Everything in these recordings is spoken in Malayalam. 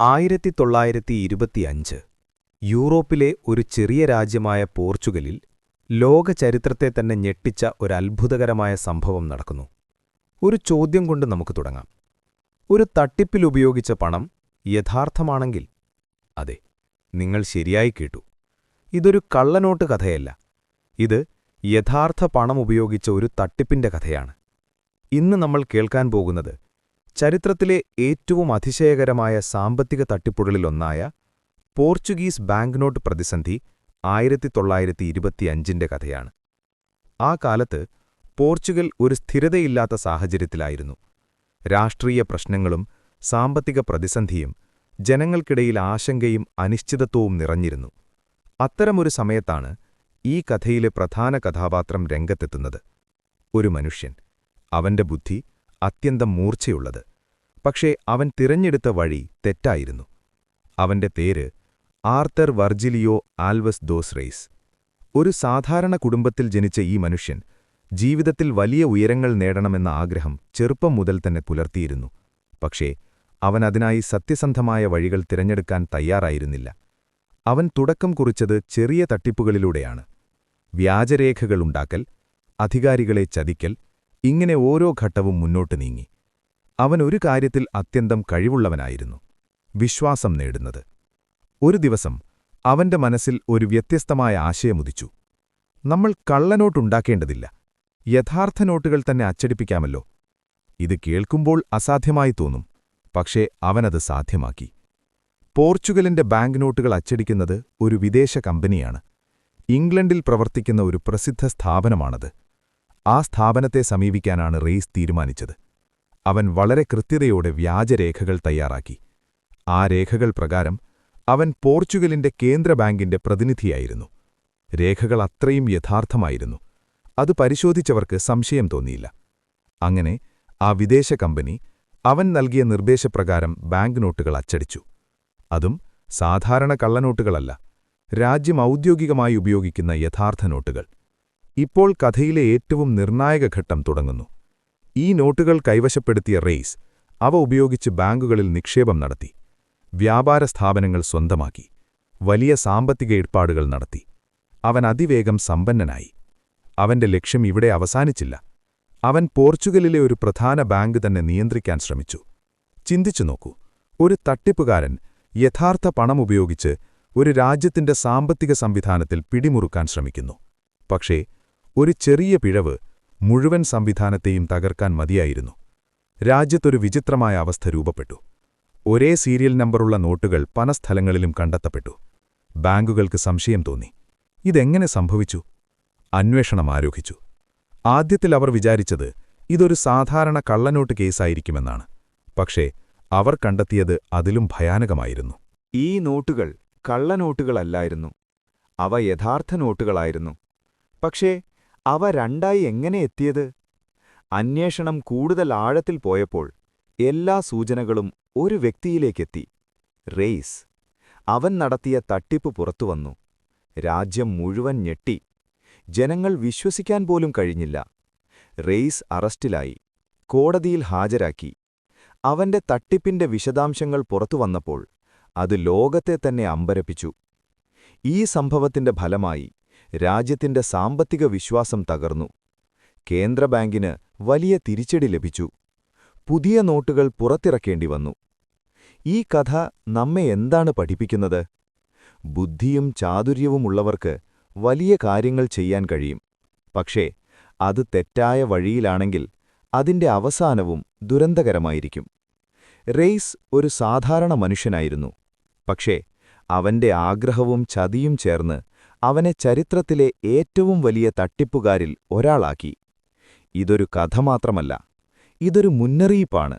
1925 യൂറോപ്പിലെ ഒരു ചെറിയ രാജ്യമായ പോർച്ചുഗലിൽ ലോക ചരിത്രത്തെ തന്നെ ഞെട്ടിച്ച ഒരു അത്ഭുതകരമായ സംഭവം നടക്കുന്നു. ഒരു ചോദ്യം കൊണ്ട് നമുക്ക് തുടങ്ങാം. ഒരു തട്ടിപ്പിൽ ഉപയോഗിച്ച പണം യഥാർത്ഥമാണെങ്കിൽ? അതെ, നിങ്ങൾ ശരിയായി കേട്ടു. ഇതൊരു കള്ളനോട്ട് കഥയല്ല. ഇത് യഥാർത്ഥ പണം ഉപയോഗിച്ച ഒരു തട്ടിപ്പിന്റെ കഥയാണ്. ഇന്ന് നമ്മൾ കേൾക്കാൻ പോകുന്നത് ചരിത്രത്തിലെ ഏറ്റവും അതിശയകരമായ സാമ്പത്തിക തട്ടിപ്പുകളിലൊന്നായ പോർച്ചുഗീസ് ബാങ്ക്നോട്ട് പ്രതിസന്ധി 1925 കഥയാണ്. ആ കാലത്ത് പോർച്ചുഗൽ ഒരു സ്ഥിരതയില്ലാത്ത സാഹചര്യത്തിലായിരുന്നു. രാഷ്ട്രീയ പ്രശ്നങ്ങളും സാമ്പത്തിക പ്രതിസന്ധിയും ജനങ്ങൾക്കിടയിൽ ആശങ്കയും അനിശ്ചിതത്വവും നിറഞ്ഞിരുന്നു. അത്തരമൊരു സമയത്താണ് ഈ കഥയിലെ പ്രധാന കഥാപാത്രം രംഗത്തെത്തുന്നത്. ഒരു മനുഷ്യൻ. അവന്റെ ബുദ്ധി അത്യന്തം മൂർച്ചയുള്ളത്. പക്ഷേ അവൻ തിരഞ്ഞെടുത്ത വഴി തെറ്റായിരുന്നു. അവന്റെ പേര് ആർതർ വർജിലിയോ ആൽവസ് ദോസ് റെയ്സ്. ഒരു സാധാരണ കുടുംബത്തിൽ ജനിച്ച ഈ മനുഷ്യൻ ജീവിതത്തിൽ വലിയ ഉയരങ്ങൾ നേടണമെന്ന ആഗ്രഹം ചെറുപ്പം മുതൽ തന്നെ പുലർത്തിയിരുന്നു. പക്ഷേ അവൻ അതിനായി സത്യസന്ധമായ വഴികൾ തിരഞ്ഞെടുക്കാൻ തയ്യാറായിരുന്നില്ല. അവൻ തുടക്കം കുറിച്ചത് ചെറിയ തട്ടിപ്പുകളിലൂടെയാണ്. വ്യാജരേഖകളുണ്ടാക്കൽ, അധികാരികളെ ചതിക്കൽ, ഇങ്ങനെ ഓരോ ഘട്ടവും മുന്നോട്ട് നീങ്ങി. അവൻ ഒരു കാര്യത്തിൽ അത്യന്തം കഴിവുള്ളവനായിരുന്നു: വിശ്വാസം നേടുന്നത്. ഒരു ദിവസം അവന്റെ മനസ്സിൽ ഒരു വ്യത്യസ്തമായ ആശയമുദിച്ചു. നമ്മൾ കള്ളനോട്ടുണ്ടാക്കേണ്ടതില്ല, യഥാർത്ഥ നോട്ടുകൾ തന്നെ അച്ചടിപ്പിക്കാമല്ലോ. ഇത് കേൾക്കുമ്പോൾ അസാധ്യമായി തോന്നും, പക്ഷേ അവനത് സാധ്യമാക്കി. പോർച്ചുഗലിന്റെ ബാങ്ക് നോട്ടുകൾ അച്ചടിക്കുന്നത് ഒരു വിദേശ കമ്പനിയാണ്. ഇംഗ്ലണ്ടിൽ പ്രവർത്തിക്കുന്ന ഒരു പ്രസിദ്ധ സ്ഥാപനമാണത്. ആ സ്ഥാപനത്തെ സമീപിക്കാനാണ് റെയ്സ് തീരുമാനിച്ചത്. അവൻ വളരെ കൃത്യതയോടെ വ്യാജരേഖകൾ തയ്യാറാക്കി. ആ രേഖകൾ പ്രകാരം അവൻ പോർച്ചുഗലിന്റെ കേന്ദ്ര ബാങ്കിന്റെ പ്രതിനിധിയായിരുന്നു. രേഖകൾ അത്രയും യഥാർത്ഥമായിരുന്നു. അത് പരിശോധിച്ചവർക്ക് സംശയം തോന്നിയില്ല. അങ്ങനെ ആ വിദേശ കമ്പനി അവൻ നൽകിയ നിർദ്ദേശപ്രകാരം ബാങ്ക് നോട്ടുകൾ അച്ചടിച്ചു. അതും സാധാരണ കള്ളനോട്ടുകളല്ല, രാജ്യം ഔദ്യോഗികമായി ഉപയോഗിക്കുന്ന യഥാർത്ഥ നോട്ടുകൾ. ഇപ്പോൾ കഥയിലെ ഏറ്റവും നിർണായക ഘട്ടം തുടങ്ങുന്നു. ഈ നോട്ടുകൾ കൈവശപ്പെടുത്തിയ റെയ്സ് അവ ഉപയോഗിച്ച് ബാങ്കുകളിൽ നിക്ഷേപം നടത്തി. വ്യാപാര സ്ഥാപനങ്ങൾ സ്വന്തമാക്കി. വലിയ സാമ്പത്തിക ഇടപാടുകൾ നടത്തി. അവൻ അതിവേഗം സമ്പന്നനായി. അവന്റെ ലക്ഷ്യം ഇവിടെ അവസാനിച്ചില്ല. അവൻ പോർച്ചുഗലിലെ ഒരു പ്രധാന ബാങ്ക് തന്നെ നിയന്ത്രിക്കാൻ ശ്രമിച്ചു. ചിന്തിച്ചു നോക്കൂ, ഒരു തട്ടിപ്പുകാരൻ യഥാർത്ഥ പണം ഉപയോഗിച്ച് ഒരു രാജ്യത്തിന്റെ സാമ്പത്തിക സംവിധാനത്തിൽ പിടിമുറുക്കാൻ ശ്രമിക്കുന്നു. പക്ഷേ ഒരു ചെറിയ പിഴവ് മുഴുവൻ സംവിധാനത്തെയും തകർക്കാൻ മതിയായിരുന്നു. രാജ്യത്തൊരു വിചിത്രമായ അവസ്ഥ രൂപപ്പെട്ടു. ഒരേ സീരിയൽ നമ്പറുള്ള നോട്ടുകൾ പല സ്ഥലങ്ങളിലും കണ്ടെത്തപ്പെട്ടു. ബാങ്കുകൾക്ക് സംശയം തോന്നി. ഇതെങ്ങനെ സംഭവിച്ചു? അന്വേഷണം ആരോപിച്ചു. ആദ്യത്തിൽ അവർ വിചാരിച്ചത് ഇതൊരു സാധാരണ കള്ളനോട്ട് കേസായിരിക്കുമെന്നാണ്. പക്ഷേ അവർ കണ്ടെത്തിയത് അതിലും ഭയാനകമായിരുന്നു. ഈ നോട്ടുകൾ കള്ളനോട്ടുകളല്ലായിരുന്നു. അവ യഥാർത്ഥ നോട്ടുകളായിരുന്നു. പക്ഷേ അവ രണ്ടായി എങ്ങനെ എത്തിയത്? അന്വേഷണം കൂടുതൽ ആഴത്തിൽ പോയപ്പോൾ എല്ലാ സൂചനകളും ഒരു വ്യക്തിയിലേക്കെത്തി: റെയ്സ്. അവൻ നടത്തിയ തട്ടിപ്പ് പുറത്തുവന്നു. രാജ്യം മുഴുവൻ ഞെട്ടി. ജനങ്ങൾ വിശ്വസിക്കാൻ പോലും കഴിഞ്ഞില്ല. റെയ്സ് അറസ്റ്റിലായി, കോടതിയിൽ ഹാജരാക്കി. അവന്റെ തട്ടിപ്പിന്റെ വിശദാംശങ്ങൾ പുറത്തുവന്നപ്പോൾ അത് ലോകത്തെ തന്നെ അമ്പരപ്പിച്ചു. ഈ സംഭവത്തിന്റെ ഫലമായി രാജ്യത്തിന്റെ സാമ്പത്തിക വിശ്വാസം തകർന്നു. കേന്ദ്ര ബാങ്കിന് വലിയ തിരിച്ചടി ലഭിച്ചു. പുതിയ നോട്ടുകൾ പുറത്തിറക്കേണ്ടി വന്നു. ഈ കഥ നമ്മെ എന്താണ് പഠിപ്പിക്കുന്നത്? ബുദ്ധിയും ചാതുര്യവുമുള്ളവർക്ക് വലിയ കാര്യങ്ങൾ ചെയ്യാൻ കഴിയും. പക്ഷേ അത് തെറ്റായ വഴിയിലാണെങ്കിൽ അതിന്റെ അവസാനവും ദുരന്തകരമായിരിക്കും. റെയ്സ് ഒരു സാധാരണ മനുഷ്യനായിരുന്നു. പക്ഷേ അവന്റെ ആഗ്രഹവും ചതിയും ചേർന്ന് അവനെ ചരിത്രത്തിലെ ഏറ്റവും വലിയ തട്ടിപ്പുകാരിൽ ഒരാളാക്കി. ഇതൊരു കഥ മാത്രമല്ല, ഇതൊരു മുന്നറിയിപ്പാണ്.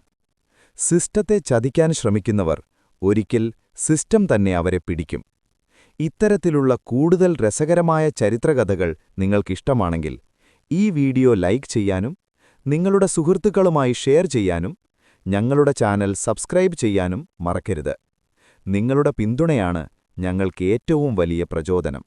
സിസ്റ്റത്തെ ചതിക്കാൻ ശ്രമിക്കുന്നവർ ഒരിക്കൽ സിസ്റ്റം തന്നെ അവരെ പിടിക്കും. ഇത്തരത്തിലുള്ള കൂടുതൽ രസകരമായ ചരിത്രകഥകൾ നിങ്ങൾക്കിഷ്ടമാണെങ്കിൽ ഈ വീഡിയോ ലൈക്ക് ചെയ്യാനും നിങ്ങളുടെ സുഹൃത്തുക്കളുമായി ഷെയർ ചെയ്യാനും ഞങ്ങളുടെ ചാനൽ സബ്സ്ക്രൈബ് ചെയ്യാനും മറക്കരുത്. നിങ്ങളുടെ പിന്തുണയാണ് ഞങ്ങൾക്ക് ഏറ്റവും വലിയ പ്രചോദനം.